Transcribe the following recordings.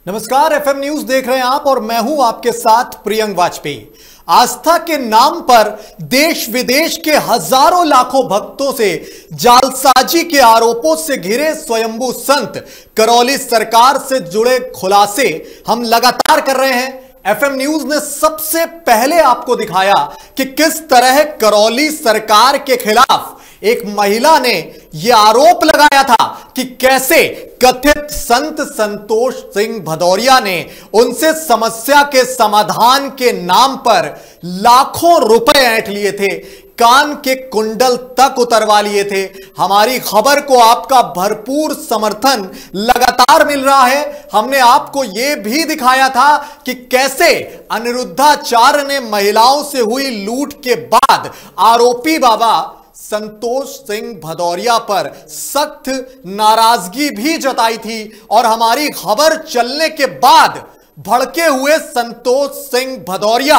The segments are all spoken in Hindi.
नमस्कार, एफएम न्यूज देख रहे हैं आप और मैं हूं आपके साथ प्रियंक वाजपेयी। आस्था के नाम पर देश विदेश के हजारों लाखों भक्तों से जालसाजी के आरोपों से घिरे स्वयंभू संत करौली सरकार से जुड़े खुलासे हम लगातार कर रहे हैं। एफएम न्यूज ने सबसे पहले आपको दिखाया कि किस तरह करौली सरकार के खिलाफ एक महिला ने यह आरोप लगाया था कि कैसे कथित संत संतोष सिंह भदौरिया ने उनसे समस्या के समाधान के नाम पर लाखों रुपए ऐंठ लिए थे, कान के कुंडल तक उतरवा लिए थे। हमारी खबर को आपका भरपूर समर्थन लगातार मिल रहा है। हमने आपको यह भी दिखाया था कि कैसे अनिरुद्धाचार्य ने महिलाओं से हुई लूट के बाद आरोपी बाबा संतोष सिंह भदौरिया पर सख्त नाराजगी भी जताई थी और हमारी खबर चलने के बाद भड़के हुए संतोष सिंह भदौरिया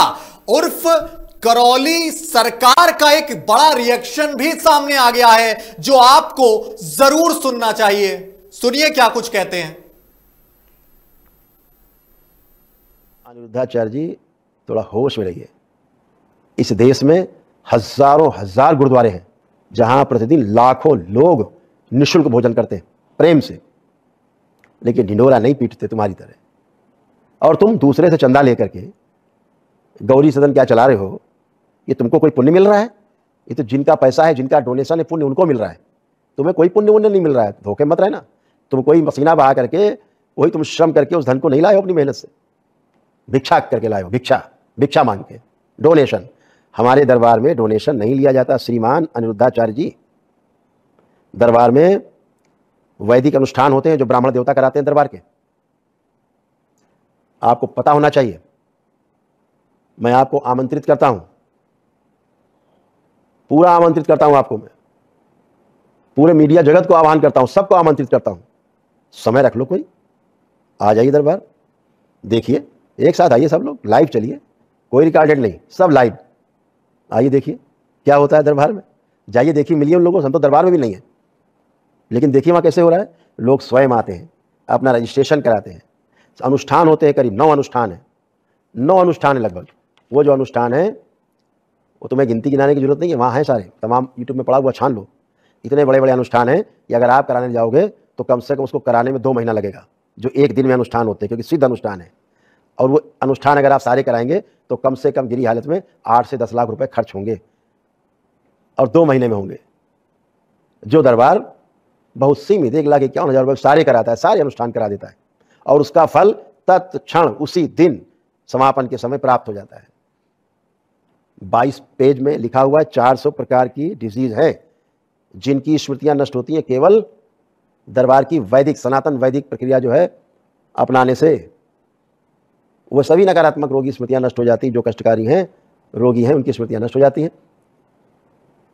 उर्फ करौली सरकार का एक बड़ा रिएक्शन भी सामने आ गया है जो आपको जरूर सुनना चाहिए। सुनिए क्या कुछ कहते हैं। अनिरुद्धाचार्य जी, थोड़ा होश में रहिए। इस देश में हजारों हजार गुरुद्वारे हैं जहां प्रतिदिन लाखों लोग निःशुल्क भोजन करते हैं प्रेम से, लेकिन ढिंढोरा नहीं पीटते तुम्हारी तरह। और तुम दूसरे से चंदा लेकर के गौरी सदन क्या चला रहे हो? ये तुमको कोई पुण्य मिल रहा है? ये तो जिनका पैसा है, जिनका डोनेशन है, पुण्य उनको मिल रहा है, तुम्हें कोई पुण्य उन्हें नहीं मिल रहा है। धोखे मत रहना। तुम कोई पसीना बहा करके, वही तुम श्रम करके उस धन को नहीं लाए हो अपनी मेहनत से, भिक्षा करके लाए हो। भिक्षा मांग के डोनेशन। हमारे दरबार में डोनेशन नहीं लिया जाता श्रीमान अनिरुद्धाचार्य जी। दरबार में वैदिक अनुष्ठान होते हैं जो ब्राह्मण देवता कराते हैं दरबार के, आपको पता होना चाहिए। मैं आपको आमंत्रित करता हूं, पूरा आमंत्रित करता हूं आपको। मैं पूरे मीडिया जगत को आह्वान करता हूं, सबको आमंत्रित करता हूं। समय रख लो, कोई आ जाइए दरबार, देखिए, एक साथ आइए सब लोग, लाइव चलिए, कोई रिकॉर्डेड नहीं, सब लाइव आइए, देखिए क्या होता है दरबार में। जाइए, देखिए, मिलिए उन लोगों से। हम तो दरबार में भी नहीं है, लेकिन देखिए वहाँ कैसे हो रहा है। लोग स्वयं आते हैं, अपना रजिस्ट्रेशन कराते हैं। अनुष्ठान होते हैं, करीब 9 अनुष्ठान है, 9 अनुष्ठान है लगभग। वो जो अनुष्ठान है वो तुम्हें गिनती गिनाने की जरूरत नहीं है, वहाँ है सारे, तमाम यूट्यूब में पड़ा हुआ, छान लो। इतने बड़े बड़े अनुष्ठान हैं कि अगर आप कराने जाओगे तो कम से कम उसको कराने में 2 महीना लगेगा, जो एक दिन में अनुष्ठान होते हैं, क्योंकि सिद्ध अनुष्ठान है। और वो अनुष्ठान अगर आप सारे कराएंगे तो कम से कम गिरी हालत में 8 से 10 लाख रुपए खर्च होंगे, और 2 महीने में होंगे। जो दरबार बहुत सीमित 1,51,000 रुपये सारे कराता है, सारे अनुष्ठान करा देता है, और उसका फल तत्क्षण उसी दिन समापन के समय प्राप्त हो जाता है। 22 पेज में लिखा हुआ है 400 प्रकार की डिजीज है जिनकी स्मृतियां नष्ट होती हैं केवल दरबार की वैदिक, सनातन वैदिक प्रक्रिया जो है अपनाने से। वो सभी नकारात्मक रोगी स्मृतियां नष्ट हो जाती हैं, जो कष्टकारी हैं, रोगी हैं, उनकी स्मृतियां नष्ट हो जाती हैं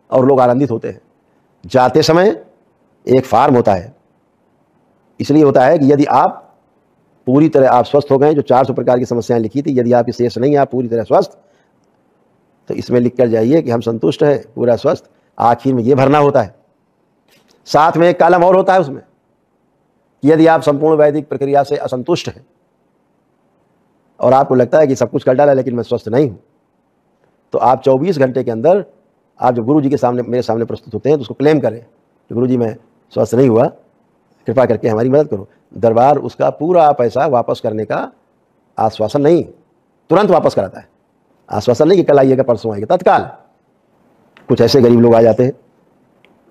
और लोग आनंदित होते हैं। जाते समय एक फार्म होता है, इसलिए होता है कि यदि आप पूरी तरह आप स्वस्थ हो गए, जो 400 प्रकार की समस्याएं लिखी थी, यदि आपकी शेष नहीं है, आप पूरी तरह स्वस्थ, तो इसमें लिख कर जाइए कि हम संतुष्ट हैं, पूरा स्वस्थ। आखिर में ये भरना होता है। साथ में एक कॉलम और होता है उसमें, यदि आप संपूर्ण वैदिक प्रक्रिया से असंतुष्ट हैं और आपको लगता है कि सब कुछ कर डाला लेकिन मैं स्वस्थ नहीं हूं, तो आप 24 घंटे के अंदर आप जब गुरु जी के सामने, मेरे सामने प्रस्तुत होते हैं, तो उसको क्लेम करें कि गुरु जी मैं स्वस्थ नहीं हुआ, कृपा करके हमारी मदद करो। दरबार उसका पूरा पैसा वापस करने का आश्वासन नहीं, तुरंत वापस कराता है। आश्वासन नहीं कि कल आइएगा, परसों आइएगा, तत्काल। कुछ ऐसे गरीब लोग आ जाते हैं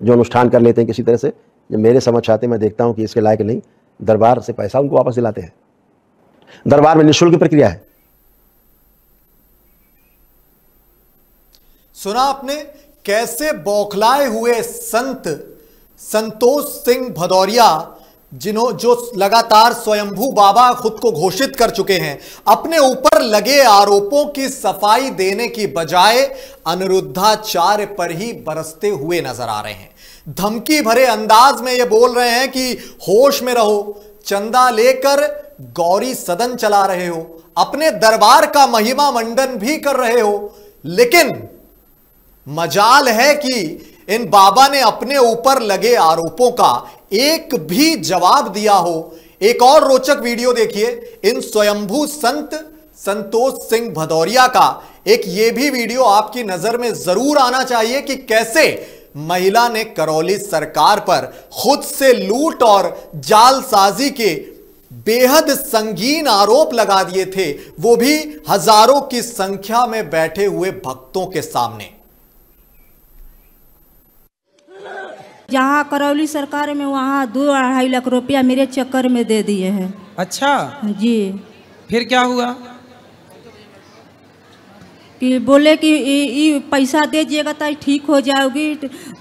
जो अनुष्ठान कर लेते हैं किसी तरह से, जब मेरे समझ आते मैं देखता हूं कि इसके लायक नहीं, दरबार से पैसा उनको वापस दिलाते हैं। दरबार में निःशुल्क प्रक्रिया है। सुना आपने कैसे बौखलाए हुए संत संतोष सिंह भदौरिया, जो लगातार स्वयंभू बाबा खुद को घोषित कर चुके हैं, अपने ऊपर लगे आरोपों की सफाई देने की बजाय अनिरुद्धाचार्य पर ही बरसते हुए नजर आ रहे हैं। धमकी भरे अंदाज में ये बोल रहे हैं कि होश में रहो, चंदा लेकर गौरी सदन चला रहे हो, अपने दरबार का महिमा मंडन भी कर रहे हो, लेकिन मजाल है कि इन बाबा ने अपने ऊपर लगे आरोपों का एक भी जवाब दिया हो, एक और रोचक वीडियो देखिए इन स्वयंभू संत संतोष सिंह भदौरिया का। एक ये भी वीडियो आपकी नजर में जरूर आना चाहिए कि कैसे महिला ने करौली सरकार पर खुद से लूट और जालसाजी के बेहद संगीन आरोप लगा दिए थे, वो भी हजारों की संख्या में बैठे हुए भक्तों के सामने। जहाँ करौली सरकार में वहाँ 2-2.5 लाख रुपया मेरे चक्कर में दे दिए हैं। अच्छा जी। फिर क्या हुआ? कि बोले कि ये पैसा दे दिएगा तो ठीक हो जाओगी।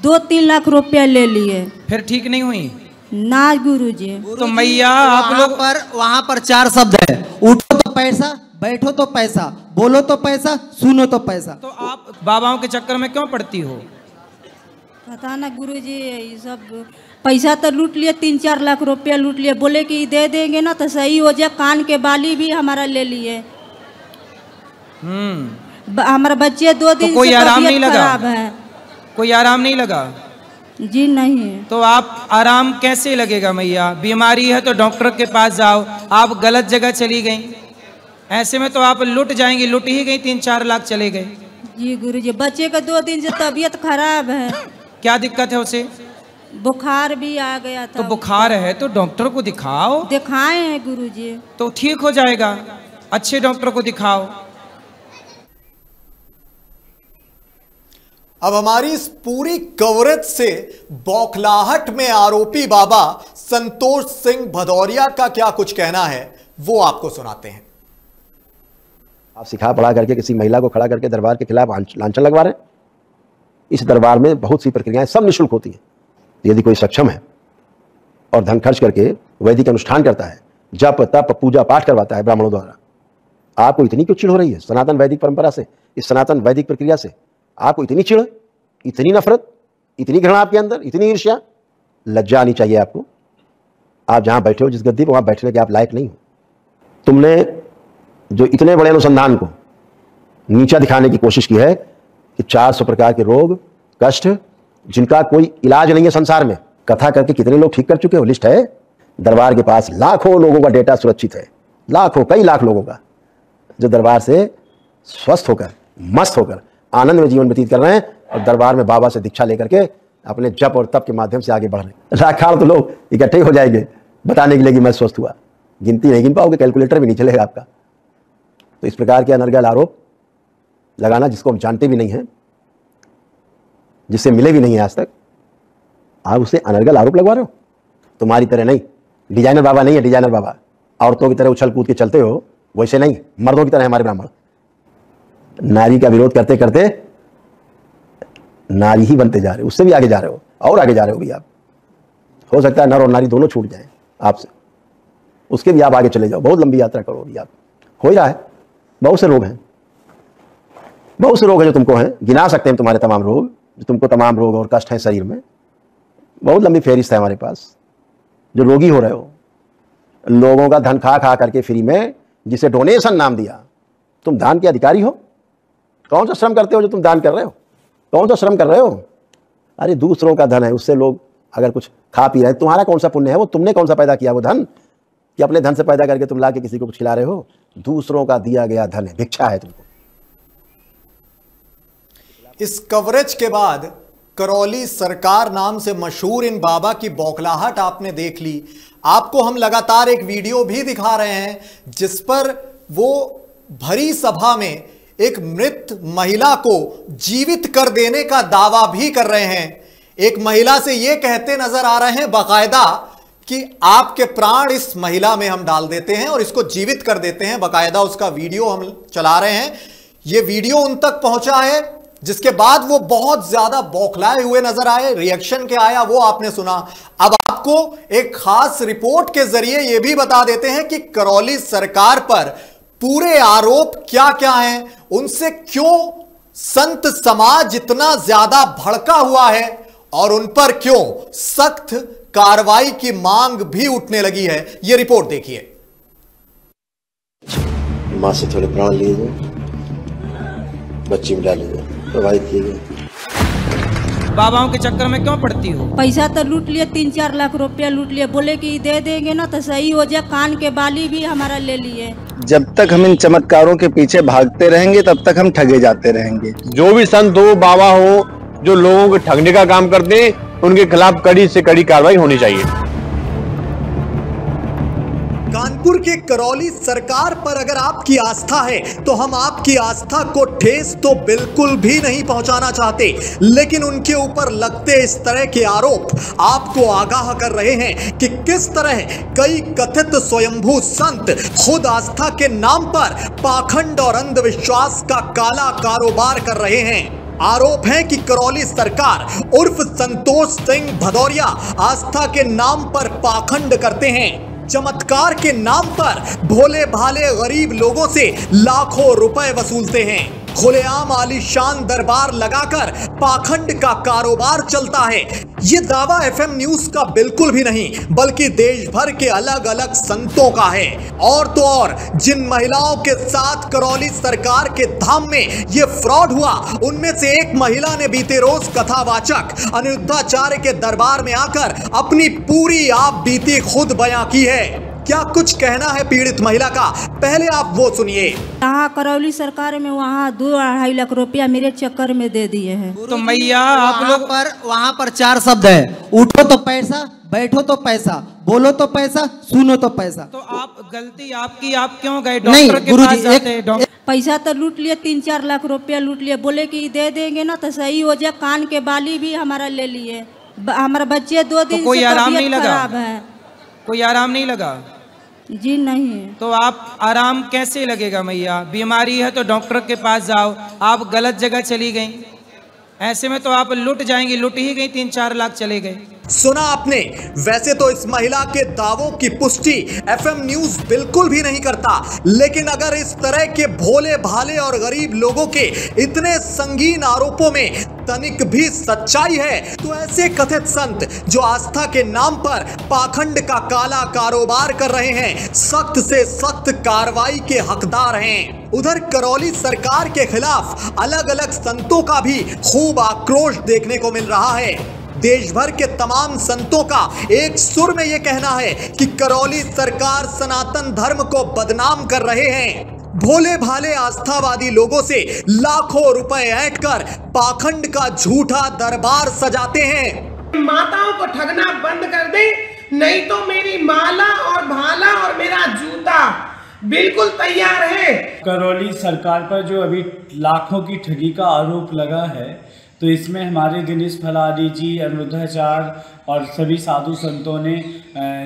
2-3 लाख रुपया ले लिए, फिर ठीक नहीं हुई ना गुरुजी। तो मैया आप लोग वहाँ पर 4 शब्द है, उठो तो पैसा, बैठो तो पैसा, बोलो तो पैसा, सुनो तो पैसा। तो आप बाबाओं के चक्कर में क्यों पड़ती हो? पता ना गुरुजी, ये सब पैसा तो लूट लिए, 3-4 लाख रुपया लूट लिए। बोले कि दे देंगे ना तो सही हो जाए। कान के बाली भी हमारा ले लिए। हमारे बच्चे 2 दिन तो कोई से आराम नहीं तबीयत लगा? खराब है। कोई आराम नहीं लगा? जी नहीं। तो आप आराम कैसे लगेगा मैया? बीमारी है तो डॉक्टर के पास जाओ। आप गलत जगह चली गई, ऐसे में तो आप लुट जाएंगी। लुट ही गई, 3-4 लाख चले गए। जी गुरुजी, बच्चे का 2 दिन से तबीयत खराब है। क्या दिक्कत है उसे? बुखार भी आ गया था। तो बुखार है तो डॉक्टर को दिखाओ। दिखाए हैं गुरुजी। तो ठीक हो जाएगा, अच्छे डॉक्टर को दिखाओ। अब हमारी इस पूरी कवरेज से बौखलाहट में आरोपी बाबा संतोष सिंह भदौरिया का क्या कुछ कहना है, वो आपको सुनाते हैं। आप सिखा पढ़ा करके किसी महिला को खड़ा करके दरबार के खिलाफ लांछन लगवा रहे हैं। इस दरबार में बहुत सी प्रक्रियाएं सब निःशुल्क होती हैं। यदि कोई सक्षम है और धन खर्च करके वैदिक अनुष्ठान करता है, जप तप पूजा पाठ करवाता है ब्राह्मणों द्वारा, आपको इतनी क्यों चिढ़ हो रही है? सनातन वैदिक परंपरा से, इस सनातन वैदिक प्रक्रिया से आपको इतनी चिढ़, इतनी नफरत, इतनी घृणा आपके अंदर, इतनी ईर्ष्या? लज्जा आनी चाहिए आपको। आप जहां बैठे हो, जिस गद्दी पर, वहां बैठने के आप लायक नहीं हो। तुमने जो इतने बड़े अनुसंधान को नीचा दिखाने की कोशिश की है कि 400 प्रकार के रोग कष्ट जिनका कोई इलाज नहीं है संसार में, कथा करके कितने लोग ठीक कर चुके हो? लिस्ट है। दरबार के पास लाखों लोगों का डेटा सुरक्षित है, लाखों, कई लाख लोगों का, जो दरबार से स्वस्थ होकर, मस्त होकर, आनंद में जीवन व्यतीत कर रहे हैं और दरबार में बाबा से दीक्षा लेकर के अपने जप और तप के माध्यम से आगे बढ़ रहे हैं। लाखान तो लोग इकट्ठे हो जाएंगे बताने के लिए कि मैं स्वस्थ हुआ। गिनती नहीं गिन पाओगे, कैलकुलेटर भी नहीं चलेगा आपका। तो इस प्रकार के अनर्गल आरोप लगाना, जिसको हम जानते भी नहीं हैं, जिससे मिले भी नहीं है आज तक, आप उसे अनर्गल आरोप लगवा रहे हो। तुम्हारी तरह नहीं, डिजाइनर बाबा नहीं है। डिजाइनर बाबा औरतों की तरह उछल कूद के चलते हो, वैसे नहीं, मर्दों की तरह हमारे ब्राह्मण। नारी का विरोध करते करते नारी ही बनते जा रहे हो, उससे भी आगे जा रहे हो और आगे जा रहे हो भी आप। हो सकता है नर और नारी दोनों छूट जाएं आपसे, उसके भी आप आगे चले जाओ, बहुत लंबी यात्रा करो अभी आप। हो ही रहा है। बहुत से रोग हैं, बहुत से रोग हैं जो तुमको हैं, गिना सकते हैं तुम्हारे तमाम रोग, जो तुमको तमाम रोग और कष्ट हैं शरीर में। बहुत लंबी फेहरिस्त है हमारे पास। जो रोगी हो रहे हो, लोगों का धन खा खा करके फ्री में, जिसे डोनेशन नाम दिया, तुम दान के अधिकारी हो। कौन सा श्रम करते हो जो तुम दान कर रहे हो? कौन सा श्रम कर रहे हो? अरे दूसरों का धन है, उससे लोग अगर कुछ खा पी रहे हैं, तुम्हारा कौन सा पुण्य है? वो तुमने कौन सा पैदा किया वो धन, कि अपने धन से पैदा करके तुम ला के किसी को कुछ खिला रहे हो? दूसरों का दिया गया धन है, भिक्षा है तुमको। इस कवरेज के बाद करौली सरकार नाम से मशहूर इन बाबा की बौखलाहट आपने देख ली। आपको हम लगातार एक वीडियो भी दिखा रहे हैं जिस पर वो भरी सभा में एक मृत महिला को जीवित कर देने का दावा भी कर रहे हैं। एक महिला से ये कहते नजर आ रहे हैं बाकायदा कि आपके प्राण इस महिला में हम डाल देते हैं और इसको जीवित कर देते हैं। बाकायदा उसका वीडियो हम चला रहे हैं। ये वीडियो उन तक पहुंचा है, जिसके बाद वो बहुत ज्यादा बौखलाए हुए नजर आए। रिएक्शन क्या आया वो आपने सुना। अब आपको एक खास रिपोर्ट के जरिए यह भी बता देते हैं कि करौली सरकार पर पूरे आरोप क्या क्या हैं, उनसे क्यों संत समाज इतना ज्यादा भड़का हुआ है और उन पर क्यों सख्त कार्रवाई की मांग भी उठने लगी है। यह रिपोर्ट देखिए। मां से थोड़े प्राण लिए गए, बच्ची में डाले गए, प्रभावित किए गए। बाबाओं के चक्कर में क्यों पड़ती हो? पैसा तो लूट लिए, 3-4 लाख रुपया लूट लिए, बोले कि दे देंगे ना तो सही हो जाए। कान के बाली भी हमारा ले लिए। जब तक हम इन चमत्कारों के पीछे भागते रहेंगे तब तक हम ठगे जाते रहेंगे। जो भी संत हो, बाबा हो, जो लोगों को ठगने का काम करते हैं, उनके खिलाफ कड़ी से कड़ी कार्रवाई होनी चाहिए। कानपुर के करौली सरकार पर अगर आपकी आस्था है तो हम आपकी आस्था को ठेस तो बिल्कुल भी नहीं पहुंचाना चाहते, लेकिन उनके ऊपर लगते इस तरह के आरोप आपको आगाह कर रहे हैं कि किस तरह कई कथित स्वयंभू संत खुद आस्था के नाम पर पाखंड और अंधविश्वास का काला कारोबार कर रहे हैं। आरोप है कि करौली सरकार उर्फ संतोष सिंह भदौरिया आस्था के नाम पर पाखंड करते हैं, चमत्कार के नाम पर भोले भाले गरीब लोगों से लाखों रुपए वसूलते हैं, खुलेआम आलीशान दरबार लगाकर पाखंड का कारोबार चलता है। ये दावा एफएम न्यूज का बिल्कुल भी नहीं बल्कि देश भर के अलग अलग संतों का है। और तो और जिन महिलाओं के साथ करौली सरकार के धाम में ये फ्रॉड हुआ, उनमें से एक महिला ने बीते रोज कथावाचक अनिरुद्धाचार्य के दरबार में आकर अपनी पूरी आप बीती खुद बयां की है। क्या कुछ कहना है पीड़ित महिला का, पहले आप वो सुनिए। यहाँ करौली सरकार में वहाँ 2-2.5 लाख रुपया मेरे चक्कर में दे दिए हैं। तो मैया आप लोग वहाँ पर 4 शब्द है, उठो तो पैसा, बैठो तो पैसा, बोलो तो पैसा, सुनो तो पैसा। तो आप गलती आपकी, आप क्यों गए डॉक्टर के पास जाते? पैसा तो लूट लिए, 3-4 लाख रुपया लूट लिए, बोले कि दे देंगे ना तो सही हो जाए। कान के बाली भी हमारा ले लिए। हमारे बच्चे 2 दिन कोई से आराम नहीं तबीयत लगा? खराब है। कोई आराम नहीं लगा? जी नहीं। तो आप आराम कैसे लगेगा मैया? बीमारी है तो डॉक्टर के पास जाओ। आप गलत जगह चली गई, ऐसे में तो आप लुट जाएंगी। लुट ही गई, 3-4 लाख चले गए। सुना आपने। वैसे तो इस महिला के दावों की पुष्टि एफएम न्यूज बिल्कुल भी नहीं करता, लेकिन अगर इस तरह के भोले भाले और गरीब लोगों के इतने संगीन आरोपों में तनिक भी सच्चाई है तो ऐसे कथित संत जो आस्था के नाम पर पाखंड का काला कारोबार कर रहे हैं, सख्त से सख्त कार्रवाई के हकदार हैं। उधर करौली सरकार के खिलाफ अलग अलग संतों का भी खूब आक्रोश देखने को मिल रहा है। देश भर के तमाम संतों का एक सुर में यह कहना है कि करौली सरकार सनातन धर्म को बदनाम कर रहे हैं, भोले भाले आस्थावादी लोगों से लाखों रुपए ऐंठ कर पाखंड का झूठा दरबार सजाते हैं। माताओं को ठगना बंद कर दे, नहीं तो मेरी माला और भाला और मेरा जूता बिल्कुल तैयार है। करौली सरकार पर जो अभी लाखों की ठगी का आरोप लगा है, तो इसमें हमारे दिनेश फलारी जी, अनिरुद्धाचार्य और सभी साधु संतों ने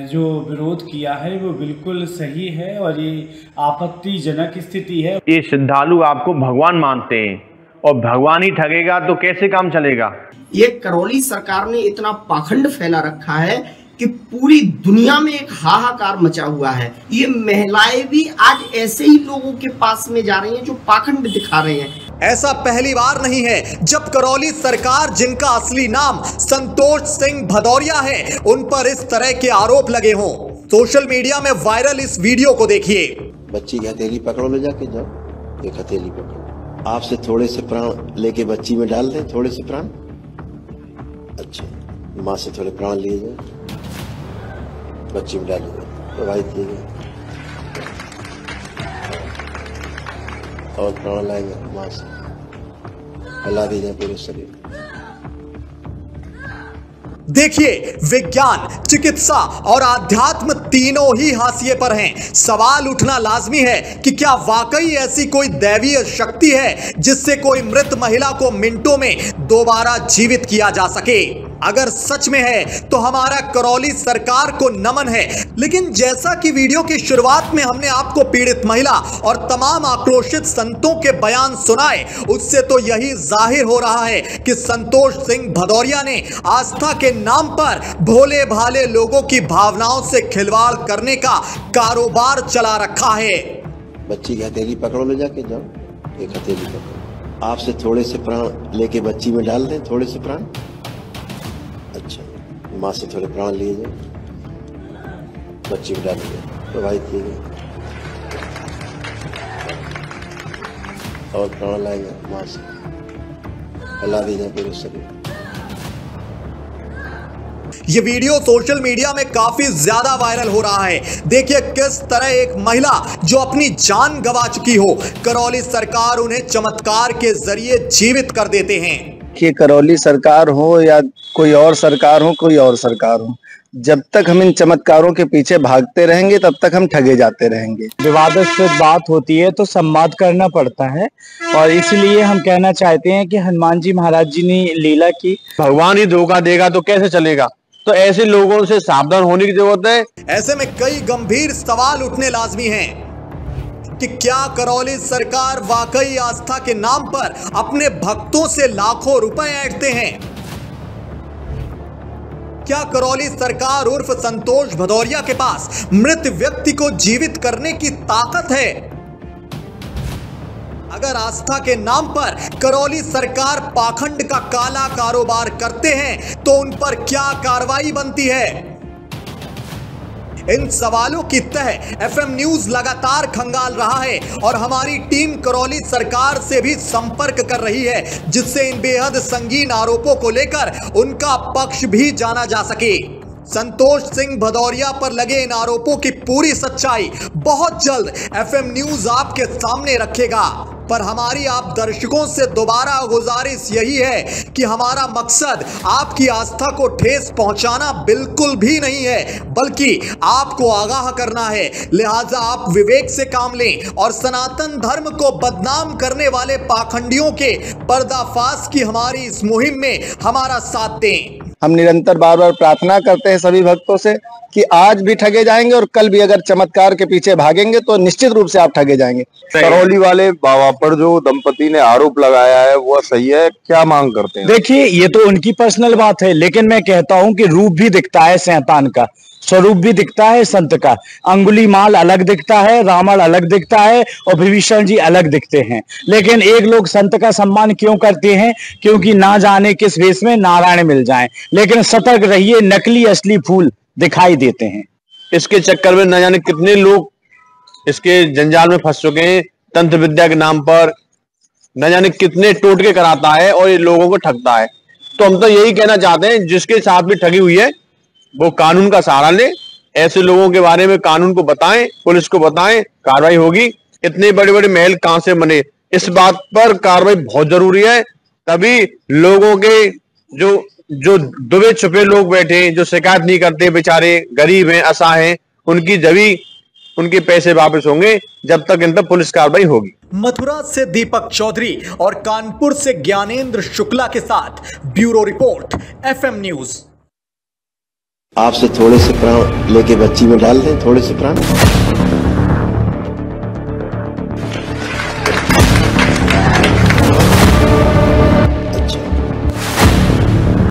जो विरोध किया है वो बिल्कुल सही है और ये आपत्तिजनक स्थिति है। ये श्रद्धालु आपको भगवान मानते हैं और भगवान ही ठगेगा तो कैसे काम चलेगा? ये करौली सरकार ने इतना पाखंड फैला रखा है कि पूरी दुनिया में एक हाहाकार मचा हुआ है। ये महिलाएं भी आज ऐसे ही लोगों के पास में जा रही हैं जो पाखंड दिखा रहे हैं। ऐसा पहली बार नहीं है जब करौली सरकार, जिनका असली नाम संतोष सिंह भदौरिया है, उन पर इस तरह के आरोप लगे हों। सोशल मीडिया में वायरल इस वीडियो को देखिए। बच्ची की हथेली पकड़ो, ले जाके जाओ, एक हथेली पकड़ो, आपसे थोड़े से प्राण लेके बच्ची में डाल दें, थोड़े से प्राण। अच्छा, माँ से थोड़े प्राण लिए जाए, बच्ची में डाले जाए, प्रवाहित किए जाए और प्राण लाएंगे माँ से, हिला दी जाए पूरे शरीर। देखिए, विज्ञान, चिकित्सा और आध्यात्म तीनों ही हाशिए पर हैं। सवाल उठना लाजमी है कि क्या वाकई ऐसी कोई दैवीय शक्ति है जिससे कोई मृत महिला को मिनटों में दोबारा जीवित किया जा सके? अगर सच में है तो हमारा करौली सरकार को नमन है, लेकिन जैसा कि वीडियो की शुरुआत में हमने आपको पीड़ित महिला और तमाम आक्रोशित संतों के बयान सुनाए, उससे तो यही जाहिर हो रहा है कि संतोष सिंह भदौरिया ने आस्था के नाम पर भोले भाले लोगों की भावनाओं से खिलवाड़ करने का कारोबार चला रखा है। बच्ची की हथेली पकड़ो, ले जाके जाओ, एक हथेली पकड़ो, आपसे थोड़े से प्राण लेके bच्ची में डाल दें, थोड़े से प्राण। अच्छा, माँ से थोड़े प्राण लिए जाए, बच्ची में डाले जाए, प्रवाहित किए जाए और प्राण लाएंगे माँ से, हिला दी जाए पूरे शरीर। ये वीडियो सोशल मीडिया में काफी ज्यादा वायरल हो रहा है। देखिए किस तरह एक महिला जो अपनी जान गंवा चुकी हो, करौली सरकार उन्हें चमत्कार के जरिए जीवित कर देते हैं। कि करौली सरकार हो या कोई और सरकार हो, कोई और सरकार हो, जब तक हम इन चमत्कारों के पीछे भागते रहेंगे तब तक हम ठगे जाते रहेंगे। विवादास्पद बात होती है तो संवाद करना पड़ता है, और इसलिए हम कहना चाहते हैं कि हनुमान जी महाराज जी ने लीला की। भगवान ही धोखा देगा तो कैसे चलेगा, तो ऐसे लोगों से सावधान होने की जरूरत है। ऐसे में कई गंभीर सवाल उठने लाजमी हैं कि क्या करौली सरकार वाकई आस्था के नाम पर अपने भक्तों से लाखों रुपए ऐंठते हैं? क्या करौली सरकार उर्फ संतोष भदौरिया के पास मृत व्यक्ति को जीवित करने की ताकत है? अगर आस्था के नाम पर करौली सरकार पाखंड का काला कारोबार करते हैं तो उन पर क्या कार्रवाई बनती है? इन सवालों की तह एफएम न्यूज लगातार खंगाल रहा है और हमारी टीम करौली सरकार से भी संपर्क कर रही है, जिससे इन बेहद संगीन आरोपों को लेकर उनका पक्ष भी जाना जा सके। संतोष सिंह भदौरिया पर लगे इन आरोपों की पूरी सच्चाई बहुत जल्द एफएम न्यूज आपके सामने रखेगा। पर हमारी आप दर्शकों से दोबारा गुजारिश यही है कि हमारा मकसद आपकी आस्था को ठेस पहुंचाना बिल्कुल भी नहीं है, बल्कि आपको आगाह करना है। लिहाजा आप विवेक से काम लें और सनातन धर्म को बदनाम करने वाले पाखंडियों के पर्दाफाश की हमारी इस मुहिम में हमारा साथ दें। हम निरंतर बार बार प्रार्थना करते हैं सभी भक्तों से कि आज भी ठगे जाएंगे और कल भी अगर चमत्कार के पीछे भागेंगे तो निश्चित रूप से आप ठगे जाएंगे। करौली वाले बाबा पर जो दंपति ने आरोप लगाया है वो सही है, क्या मांग करते हैं? देखिए, ये तो उनकी पर्सनल बात है, लेकिन मैं कहता हूं कि रूप भी दिखता है शैतान का, स्वरूप भी दिखता है संत का। अंगुलीमाल अलग दिखता है, रावण अलग दिखता है और विभीषण जी अलग दिखते हैं। लेकिन एक लोग संत का सम्मान क्यों करते हैं? क्योंकि ना जाने किस वेश में नारायण मिल जाएं। लेकिन सतर्क रहिए, नकली असली फूल दिखाई देते हैं। इसके चक्कर में न जाने कितने लोग इसके जंजाल में फंस चुके हैं। तंत्र विद्या के नाम पर न जाने कितने टोटके कराता है और ये लोगों को ठगता है। तो हम तो यही कहना चाहते हैं, जिसके साथ भी ठगी हुई है वो कानून का सहारा ले। ऐसे लोगों के बारे में कानून को बताएं, पुलिस को बताएं, कार्रवाई होगी। इतने बड़े बड़े महल कहां से बने, इस बात पर कार्रवाई बहुत जरूरी है। तभी लोगों के जो दुबे छुपे लोग बैठे, जो शिकायत नहीं करते, बेचारे गरीब हैं, असहाय हैं, उनकी जभी उनके पैसे वापस होंगे जब तक इन पर पुलिस कार्रवाई होगी। मथुरा से दीपक चौधरी और कानपुर से ज्ञानेंद्र शुक्ला के साथ ब्यूरो रिपोर्ट एफएम न्यूज। आपसे थोड़े से प्राण लेके बच्ची में डाल दें, थोड़े से प्राण